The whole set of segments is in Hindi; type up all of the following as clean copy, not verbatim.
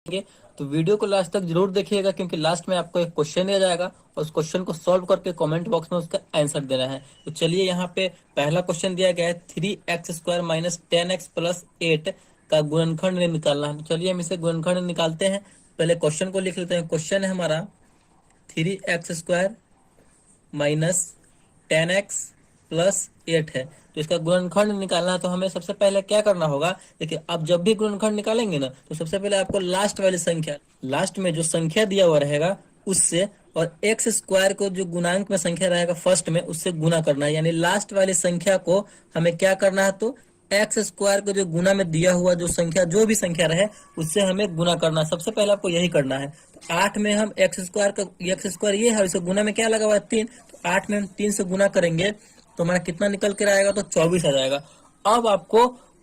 तो वीडियो को लास्ट तक जरूर देखिएगा क्योंकि लास्ट में आपको एक क्वेश्चन दिया जाएगा और उस क्वेश्चन को सॉल्व करके कमेंट बॉक्स में उसका आंसर देना है। तो चलिए यहाँ पे पहला क्वेश्चन दिया गया है 3x² माइनस 10x प्लस 8 का गुणनखंड निकालना है। तो चलिए हम इसे गुणनखंड निकालते हैं। पहले क्वेश्चन को लिख लेते हैं। क्वेश्चन है हमारा 3x² माइनस 10x प्लस 8 है। तो इसका गुणनखंड निकालना है। तो हमें सबसे पहले क्या करना होगा, देखिए अब जब भी गुणनखंड निकालेंगे ना तो सबसे पहले आपको लास्ट वाली संख्या, लास्ट में जो संख्या दिया हुआ रहेगा उससे, और एक्स स्क्वायर को जो गुणांक में संख्या रहेगा फर्स्ट में उससे गुना करना है। यानी लास्ट वाली संख्या को हमें क्या करना है, तो एक्स स्क्वायर को जो गुना में दिया हुआ जो संख्या, जो भी संख्या रहे उससे हमें गुना करना है। सबसे पहले आपको यही करना है। तो 8 में हम एक्स स्क्वायर ये है, इसे गुना में क्या लगा हुआ है 3, तो 8 में हम 3 से गुना करेंगे तो हमारा कितना निकल कर आएगा, तो 24 आ जाएगा। अब आपको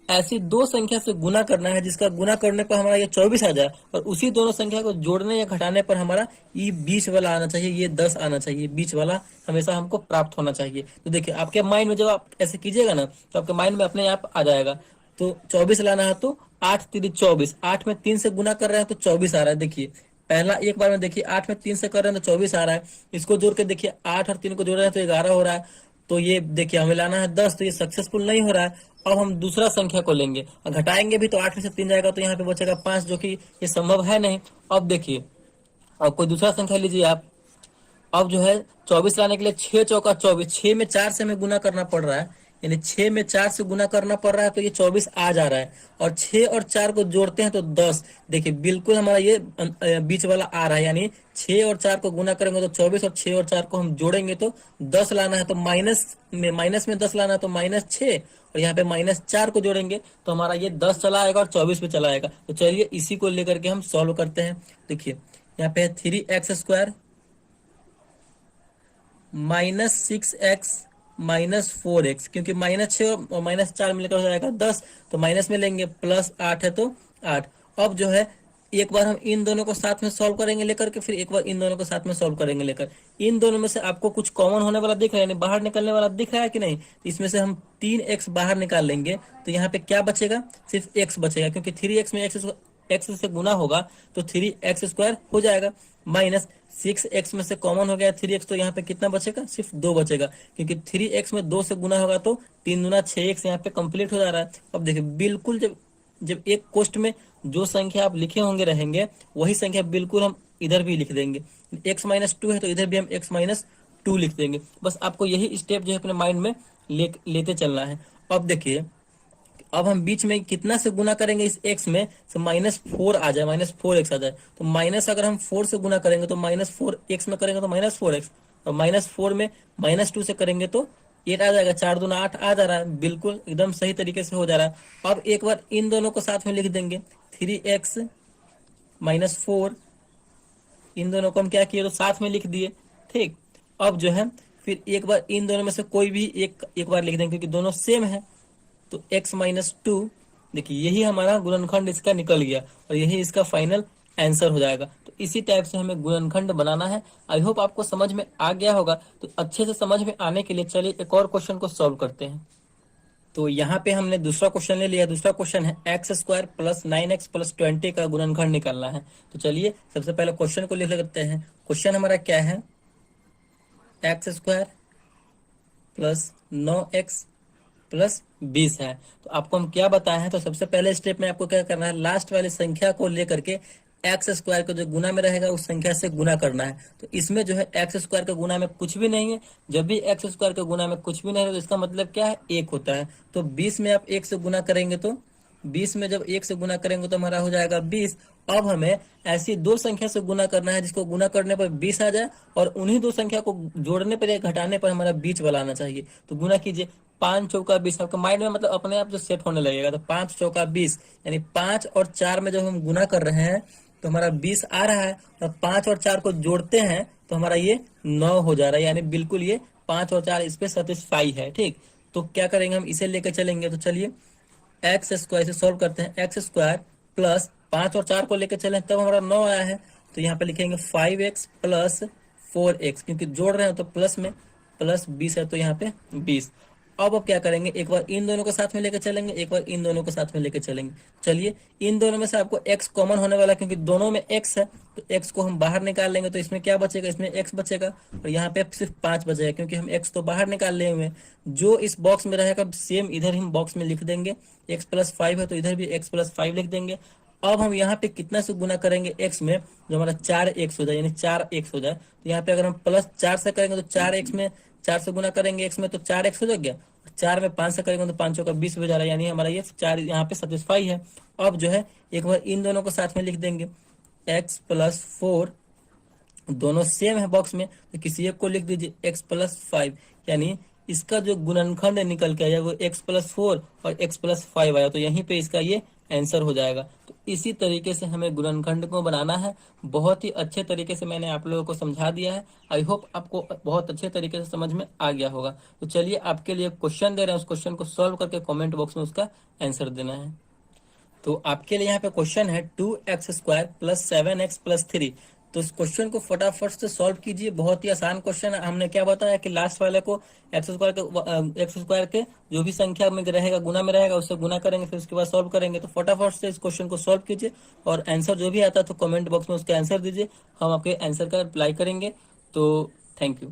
ऐसी दो संख्या से गुना करना है जिसका गुना करने पर हमारा ये 24 आ जाए, और उसी दोनों संख्या को जोड़ने या घटाने पर हमारा ये बीच वाला आना चाहिए, ये 10 आना चाहिए। बीच वाला हमेशा हमको प्राप्त होना चाहिए। तो देखिए आपके माइंड में जब आप ऐसे कीजिएगा ना तो आपके माइंड में अपने आप आ जाएगा। तो 24 लाना है तो 8 3 24, 8 में 3 से गुना कर रहे हैं तो 24 आ रहा है। देखिए पहला एक बार में देखिए 8 में 3 से कर रहे हैं तो 24 आ रहा है। इसको जोड़ के देखिए 8 और 3 को जोड़ रहे हैं तो 11 हो रहा है। तो ये देखिए हमें लाना है 10, तो ये सक्सेसफुल नहीं हो रहा है। अब हम दूसरा संख्या को लेंगे और घटाएंगे भी, तो 8 में से 3 जाएगा तो यहाँ पे बचेगा 5, जो कि ये संभव है नहीं। अब देखिए अब कोई दूसरा संख्या लीजिए आप। अब जो है 24 लाने के लिए 6 चौका 24, 6 में 4 से हमें गुना करना पड़ रहा है। यानी 6 में 4 से गुना करना पड़ रहा है तो ये 24 आ जा रहा है। और 6 और 4 को जोड़ते हैं तो 10। देखिए बिल्कुल हमारा ये बीच वाला आ रहा है। यानी 6 और 4 को गुना करेंगे तो 24, और 6 और 4 को हम जोड़ेंगे तो 10 लाना है। तो माइनस में 10 लाना है तो -6, और यहाँ पे -4 को जोड़ेंगे तो हमारा ये 10 चला आएगा और 24 पे चला आएगा। तो चलिए इसी को लेकर के हम सॉल्व करते हैं। देखिए यहाँ पे है 3x² -6x -4x, क्योंकि -6 और -4 मिलकर हो जाएगा 10, तो माइनस में लेंगे, +8 है तो 8। अब जो है एक बार हम इन दोनों को साथ में सॉल्व करेंगे लेकर के, फिर एक बार इन दोनों को साथ में सॉल्व करेंगे लेकर। इन दोनों में से आपको कुछ कॉमन होने वाला दिख रहा है, यानी बाहर निकलने वाला दिख रहा है कि नहीं। तो इसमें से हम 3x बाहर निकाल लेंगे तो यहाँ पे क्या बचेगा, सिर्फ x बचेगा, क्योंकि 3x में एक्स से गुना होगा तो 3x² हो जाएगा। -6x में से कॉमन हो गया 3x, तो यहाँ पे कितना बचेगा, सिर्फ 2 बचेगा, क्योंकि 3x में 2 से गुना होगा तो 3 दूना 6x यहाँ पे कंप्लीट हो जा रहा है। अब देखिए बिल्कुल जब जब एक कोष्ट में जो संख्या आप लिखे होंगे रहेंगे वही संख्या बिल्कुल हम इधर भी लिख देंगे। x-2 है तो इधर भी हम x-2 लिख देंगे। बस आपको यही स्टेप जो है अपने माइंड में लेते चलना है। अब देखिए अब हम बीच में कितना से गुना करेंगे इस x में, से -4 आ जाए, -4x आ जाए। तो माइनस अगर हम 4 से गुना करेंगे तो -4x में करेंगे तो -4x, और -4 में -2 से करेंगे तो 8 आ जाएगा। 4 दूना 8 आ जा रहा है, बिल्कुल एकदम सही तरीके से हो जा रहा है। अब एक बार इन दोनों को साथ में लिख देंगे, 3x -4, इन दोनों को हम क्या किए तो साथ में लिख दिए। ठीक, अब जो है फिर एक बार इन दोनों में से कोई भी एक बार लिख देंगे क्योंकि दोनों सेम है। तो x-2, देखिए यही हमारा गुणनखंड इसका निकल गया और यही इसका फाइनल आंसर हो जाएगा। तो इसी टाइप से हमें गुणनखंड बनाना है। आई होप आपको समझ में आ गया होगा। तो अच्छे से समझ में आने के लिए चलिए एक और क्वेश्चन को सॉल्व करते हैं। तो यहाँ पे हमने दूसरा क्वेश्चन ले लिया। दूसरा क्वेश्चन है x² + 9x + 20 का गुणनखंड निकालना है। तो चलिए सबसे पहले क्वेश्चन को लिख लेते हैं। क्वेश्चन हमारा क्या है, x² + 9x + 20 है। तो आपको हम क्या बताए हैं, तो सबसे पहले स्टेप में आपको क्या करना है, लास्ट वाली संख्या को लेकर के x² को जो गुना में रहेगा उस संख्या से गुना करना है। तो इसमें जो है x² के गुना में कुछ भी नहीं है। जब भी x² के गुना में कुछ भी नहीं है तो इसका मतलब क्या है, 1 होता है। तो 20 में आप 1 से गुना करेंगे तो 20 में जब 1 से गुना करेंगे तो हमारा हो जाएगा 20। अब हमें ऐसी दो संख्या से गुना करना है जिसको गुना करने पर 20 आ जाए, और उन्हीं दो संख्या को जोड़ने पर या घटाने पर हमारा बीच वाला आना चाहिए। तो गुना कीजिए, 5 चौका 20, आपके माइंड में मतलब अपने आप जो सेट होने लगेगा। तो 5 चौका 20, यानी 5 और 4 में जब हम गुना कर रहे हैं तो हमारा 20 आ रहा है, और 5 और 4 को जोड़ते हैं तो हमारा ये 9 हो जा रहा है। यानी बिल्कुल ये 5 और 4 इस पे सेटिस्फाई है। ठीक, तो क्या करेंगे, हम इसे लेकर चलेंगे। तो चलिए x² से सॉल्व करते हैं। x² प्लस 5 और 4 को लेकर चलें तब हमारा 9 आया है। तो यहाँ पे लिखेंगे 5x + 4x, क्योंकि जोड़ रहे हैं तो प्लस में, +20 है तो यहाँ पे 20। अब क्या करेंगे, एक बार इन दोनों को साथ में लेकर चलेंगे, एक बार इन दोनों को साथ में लेकर चलेंगे। चलिए, इन दोनों में से आपको x कॉमन होने वाला है, क्योंकि दोनों में x है, तो x को हम बाहर निकाल लेंगे, तो इसमें क्या बचेगा, इसमें x बचेगा, और यहाँ पे सिर्फ 5 बचेगा, क्योंकि हम x तो बाहर निकाल लिए हुए हैं। जो इस बॉक्स में रहेगा सेम इधर हम बॉक्स में लिख देंगे, x+5 है तो इधर भी x+5 लिख देंगे। अब हम यहाँ पे कितना से गुना करेंगे x में, जो हमारा 4x हो जाए, यानी 4x हो जाए, तो यहाँ पे अगर हम +4 से करेंगे तो 4x में 4 से गुना करेंगे x में, तो 4x हो गया। 4 में 5 से करेंगे तो 5 का 20 हो जा रहा है, यानी हमारा ये 4 यहाँ पे सेटिस्फाई है। अब जो है एक बार इन दोनों को साथ में लिख देंगे, x+4, दोनों सेम है बॉक्स में, तो किसी एक को लिख दीजिए x+5, यानी इसका जो गुणनखंड निकल के आया वो x+4 और x+5 आया, तो यहीं पे इसका ये आंसर हो जाएगा। तो इसी तरीके से हमें गुणनखंड को बनाना है। बहुत ही अच्छे तरीके से मैंने आप लोगों को समझा दिया है। आई होप आपको बहुत अच्छे तरीके से समझ में आ गया होगा। तो चलिए, आपके लिए क्वेश्चन दे रहे हैं, उस क्वेश्चन को सॉल्व करके कॉमेंट बॉक्स में उसका आंसर देना है। तो आपके लिए यहाँ पे क्वेश्चन है 2x² + 7x+3। तो इस क्वेश्चन को फटाफट से सॉल्व कीजिए, बहुत ही आसान क्वेश्चन है। हमने क्या बताया कि लास्ट वाले को x² के जो भी संख्या में रहेगा, गुना में रहेगा, उससे गुना करेंगे, फिर उसके बाद सॉल्व करेंगे। तो फटाफट से इस क्वेश्चन को सॉल्व कीजिए, और आंसर जो भी आता है तो कमेंट बॉक्स में उसका आंसर दीजिए, हम आपके आंसर का रिप्लाई करेंगे। तो थैंक यू।